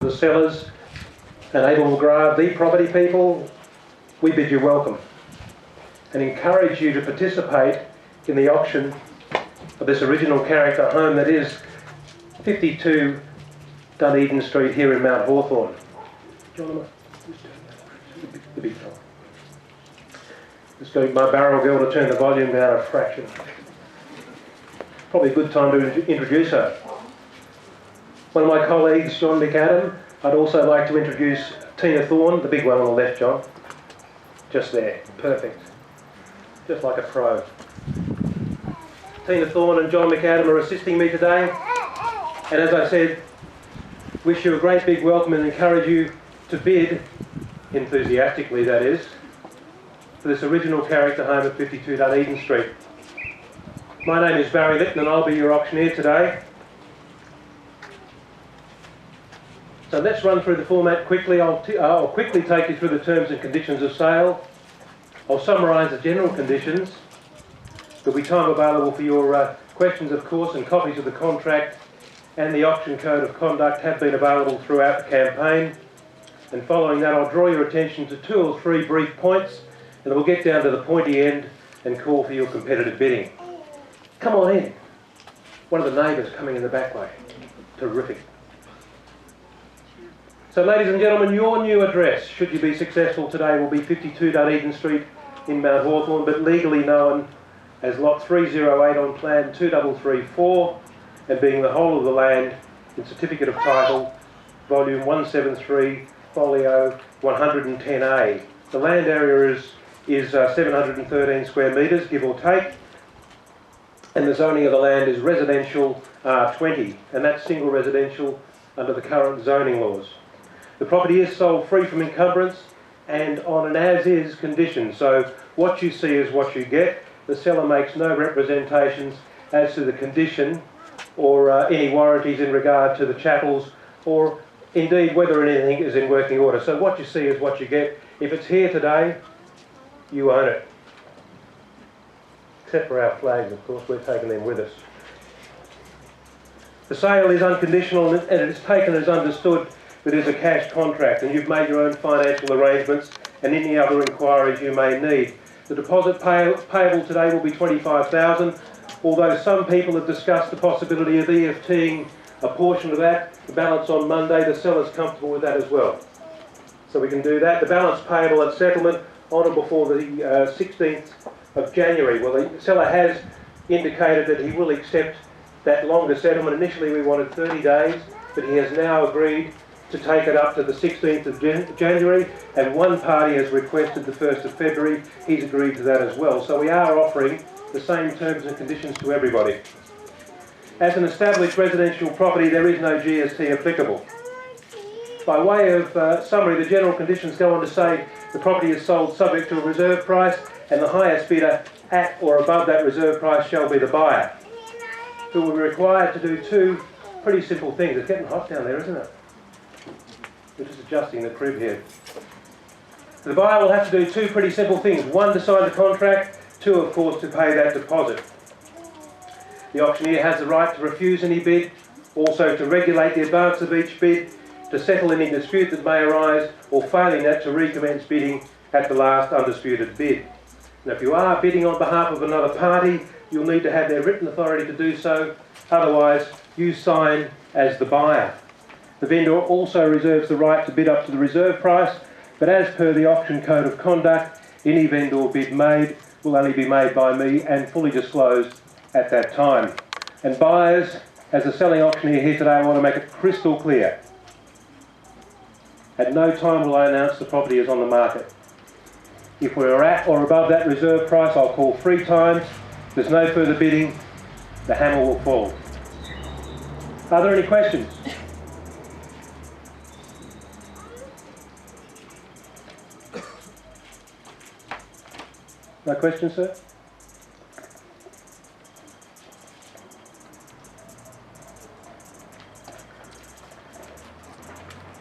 The sellers and Abel McGrath, the property people, we bid you welcome and encourage you to participate in the auction of this original character home that is 52 Dunedin Street here in Mount Hawthorn. The big fella. Just got my barrel girl to turn the volume down a fraction. Probably a good time to introduce her. One of my colleagues, John McAdam. I'd also like to introduce Tina Thorne, the big one on the left, John. Just there, perfect. Just like a pro. Tina Thorne and John McAdam are assisting me today. And as I said, wish you a great big welcome and encourage you to bid, enthusiastically that is, for this original character home at 52 Dunedin Street. My name is Barry Litton and I'll be your auctioneer today. So let's run through the format quickly. I'll quickly take you through the terms and conditions of sale. I'll summarise the general conditions. There'll be time available for your questions, of course, and copies of the contract and the auction code of conduct have been available throughout the campaign. And following that, I'll draw your attention to 2 or 3 brief points, and then we'll get down to the pointy end and call for your competitive bidding. Come on in. One of the neighbours coming in the back way. Terrific. So ladies and gentlemen, your new address, should you be successful today, will be 52 Dunedin Street in Mount Hawthorn, but legally known as Lot 308 on Plan 2334, and being the whole of the land in Certificate of Title, Volume 173, Folio 110A. The land area is 713 square metres, give or take, and the zoning of the land is residential R20, and that's single residential under the current zoning laws. The property is sold free from encumbrance and on an as-is condition, so what you see is what you get. The seller makes no representations as to the condition or any warranties in regard to the chattels or indeed whether anything is in working order. So what you see is what you get. If it's here today, you own it. Except for our flags, of course, we're taking them with us. The sale is unconditional and it is taken as understood that it is a cash contract and you've made your own financial arrangements and any other inquiries you may need. The deposit payable today will be $25,000, although some people have discussed the possibility of EFTing a portion of that, the balance on Monday. The seller's comfortable with that as well. So we can do that. The balance payable at settlement on or before the 16th of January. Well, the seller has indicated that he will accept that longer settlement. Initially we wanted 30 days, but he has now agreed to take it up to the 16th of January, and one party has requested the 1st of February. He's agreed to that as well. So we are offering the same terms and conditions to everybody. As an established residential property, there is no GST applicable. By way of summary, the general conditions go on to say the property is sold subject to a reserve price, and the highest bidder at or above that reserve price shall be the buyer, who will be required to do 2 pretty simple things. It's getting hot down there, isn't it? We're just adjusting the crib here. The buyer will have to do 2 pretty simple things. 1, to sign the contract. 2, of course, to pay that deposit. The auctioneer has the right to refuse any bid, also to regulate the advance of each bid, to settle any dispute that may arise, or failing that, to recommence bidding at the last undisputed bid. Now, if you are bidding on behalf of another party, you'll need to have their written authority to do so. Otherwise, you sign as the buyer. The vendor also reserves the right to bid up to the reserve price, but as per the auction code of conduct, any vendor bid made will only be made by me and fully disclosed at that time. And buyers, as a selling auctioneer here today, I want to make it crystal clear. At no time will I announce the property is on the market. If we're at or above that reserve price, I'll call 3 times. If there's no further bidding, the hammer will fall. Are there any questions? No questions, sir?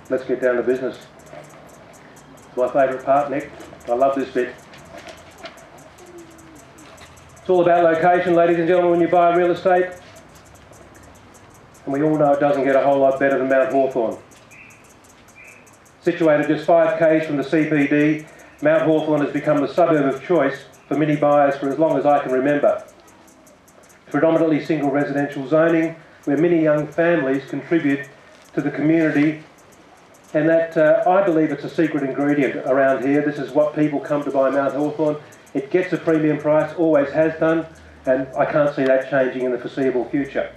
Let's get down to business. It's my favourite part, Nick. I love this bit. It's all about location, ladies and gentlemen, when you buy real estate. And we all know it doesn't get a whole lot better than Mount Hawthorn. Situated just 5 k's from the CBD, Mount Hawthorn has become the suburb of choice for many buyers for as long as I can remember. Predominantly single residential zoning, where many young families contribute to the community, and that I believe it's a secret ingredient around here. This is what people come to buy Mount Hawthorn. It gets a premium price, always has done, and I can't see that changing in the foreseeable future.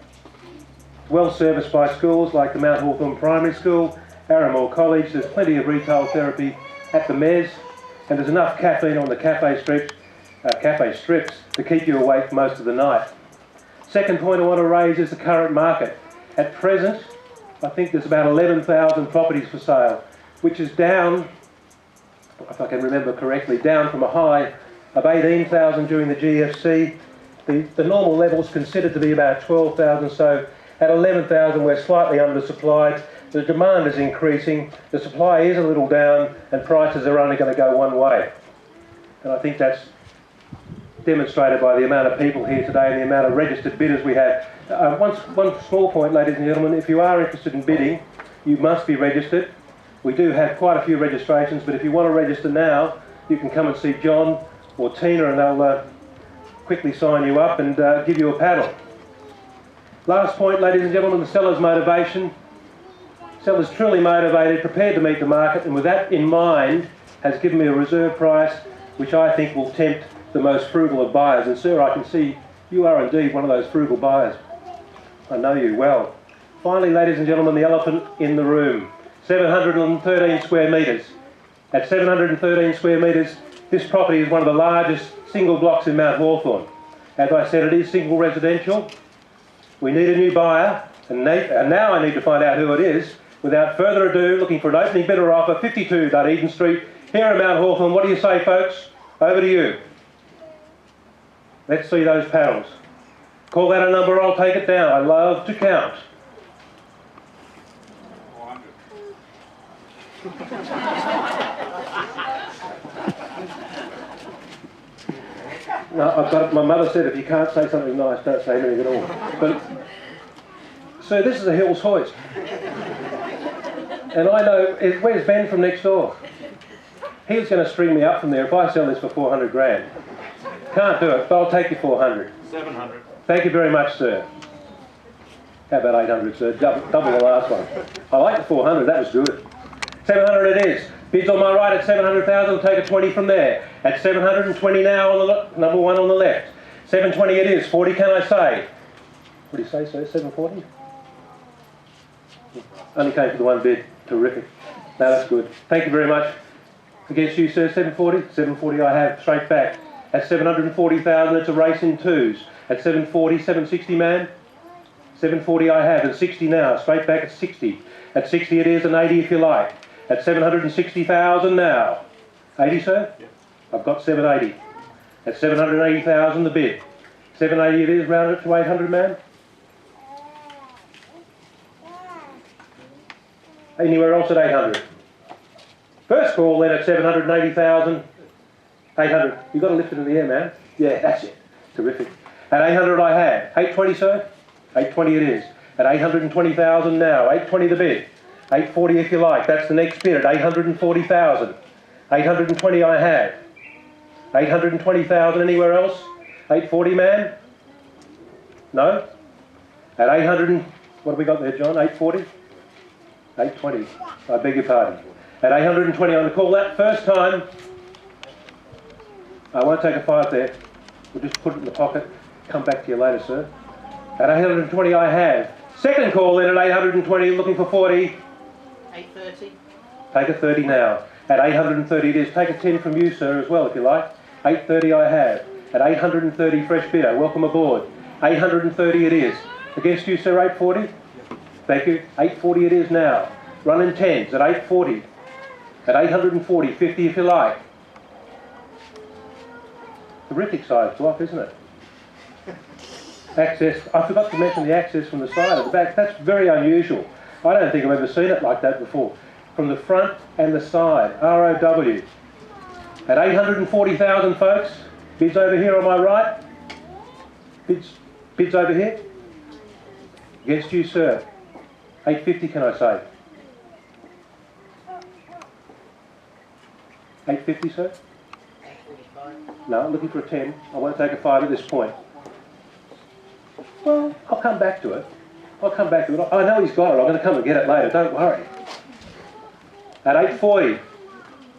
Well serviced by schools like the Mount Hawthorn Primary School, Arramore College. There's plenty of retail therapy at the Mez, and there's enough caffeine on the cafe strips to keep you awake most of the night. Second point I want to raise is the current market. At present, I think there's about 11,000 properties for sale, which is down, if I can remember correctly, down from a high of 18,000 during the GFC. The normal level is considered to be about 12,000, so at 11,000 we're slightly undersupplied. The demand is increasing, the supply is a little down, and prices are only going to go one way. And I think that's demonstrated by the amount of people here today and the amount of registered bidders we have. One small point, ladies and gentlemen, if you are interested in bidding, you must be registered. We do have quite a few registrations, but if you want to register now, you can come and see John or Tina and they'll quickly sign you up and give you a paddle. Last point, ladies and gentlemen, the seller's motivation. Seller's truly motivated, prepared to meet the market, and with that in mind, has given me a reserve price, which I think will tempt the most frugal of buyers. And sir, I can see you are indeed one of those frugal buyers. I know you well. Finally, ladies and gentlemen, the elephant in the room. 713 square metres. At 713 square metres, this property is one of the largest single blocks in Mount Hawthorn. As I said, it is single residential. We need a new buyer, and now I need to find out who it is. Without further ado, looking for an opening bid or offer, 52 Dunedin Street, here at Mount Hawthorn. What do you say, folks? Over to you. Let's see those paddles. Call that a number, I'll take it down. I love to count. 400. No, I've got it. My mother said if you can't say something nice, don't say anything at all. But, so this is a Hills hoist. And I know, where's Ben from next door? He was going to string me up from there if I sell this for 400 grand. Can't do it, but I'll take you 400. 700. Thank you very much, sir. How about 800, sir? Double the last one. I like the 400, that was good. 700 it is. Bids on my right at 700,000, take a 20 from there. At 720 now, on the number one on the left. 720 it is, 40 can I say? What do you say, sir, 740? Only came for the one bid, terrific. No, that's good. Thank you very much. Against you, sir, 740? 740 I have, straight back. At 740,000, it's a race in twos. At 740, 760, man? 740 I have, and 60 now, straight back at 60. At 60 it is, and 80 if you like. At 760,000 now. 80, sir? Yep. I've got 780. At 780,000 the bid. 780 it is, round it to 800, man? Anywhere else at 800? First call then at 780,000. 800. You've got to lift it in the air, man. Yeah, that's it. Terrific. At 800 I have. 820, sir? 820 it is. At 820,000 now. 820 the bid. 840 if you like. That's the next bid at 840,000. 820 I have. 820,000 anywhere else? 840, man? No? At 800 what have we got there, John? 840? 820. I beg your pardon. At 820 on the call that first time. I won't take a 5 there. We'll just put it in the pocket. Come back to you later, sir. At 820 I have. Second call in at 820, looking for 40. 830. Take a 30 now. At 830 it is. Take a 10 from you, sir, as well, if you like. 830 I have. At 830 fresh bidder. Welcome aboard. 830 it is. Against you, sir, 840? Thank you. 840 it is now. Running 10s at 840. At 840, 50 if you like. Terrific size block, isn't it? Access, I forgot to mention the access from the side at the back. That's very unusual. I don't think I've ever seen it like that before. From the front and the side, ROW. At 840,000, folks. Bids over here on my right. Bids over here. Against you, sir. 850, can I say? 850, sir? No, I'm looking for a 10. I won't take a 5 at this point. Well, I'll come back to it. I'll come back to it. I know he's got it. I'm going to come and get it later. Don't worry. At 840,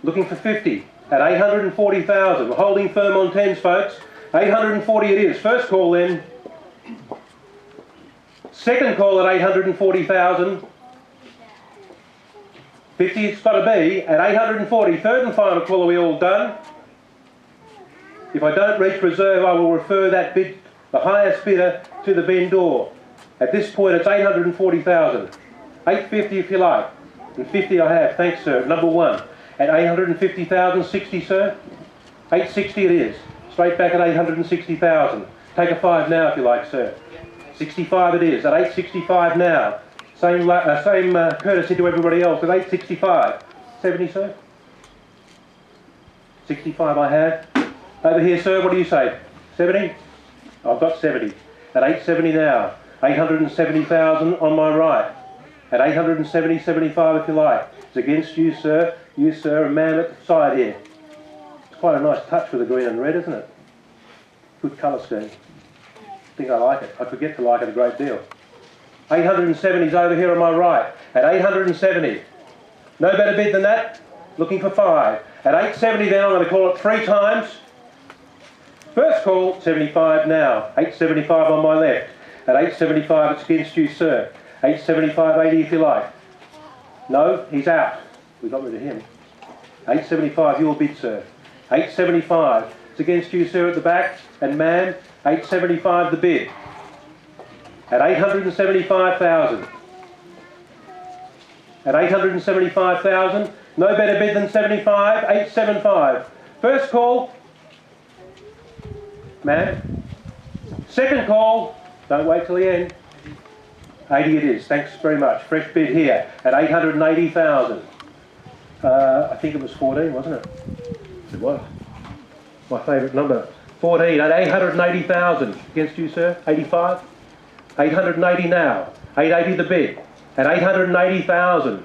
looking for 50. At 840,000. We're holding firm on 10s, folks. 840 it is. First call then. Second call at 840,000. 50 it's got to be. At 840. Third and final call. Are we all done? If I don't reach reserve, I will refer that bid, the highest bidder, to the vendor. At this point, it's 840,000. 850 if you like. And 50 I have. Thanks, sir. Number one. At 850,000, 60, sir. 860 it is. Straight back at 860,000. Take a 5 now if you like, sir. 65 it is. At 865 now. Same courtesy to everybody else. At 865. 70, sir. 65 I have. Over here, sir, what do you say? 70? I've got 70. At 870 now. 870,000 on my right. At 870, 75 if you like. It's against you, sir. You, sir, and ma'am at the side here. It's quite a nice touch with the green and red, isn't it? Good colour scheme. I think I like it. I forget to like it a great deal. 870's over here on my right. At 870. No better bid than that. Looking for 5. At 870 then, I'm going to call it 3 times. First call, 75 now. 875 on my left. At 875, it's against you, sir. 875, 80 if you like. No, he's out. We got rid of him. 875, your bid, sir. 875, it's against you, sir, at the back. And ma'am, 875 the bid. At 875,000. At 875,000, no better bid than 75, 875. First call, ma'am. Second call, don't wait till the end. 80 it is, thanks very much. Fresh bid here at 880,000. I think it was 14, wasn't it? It was. My favourite number. 14 at 880,000. Against you, sir. 85. 880 now. 880 the bid. At 880,000.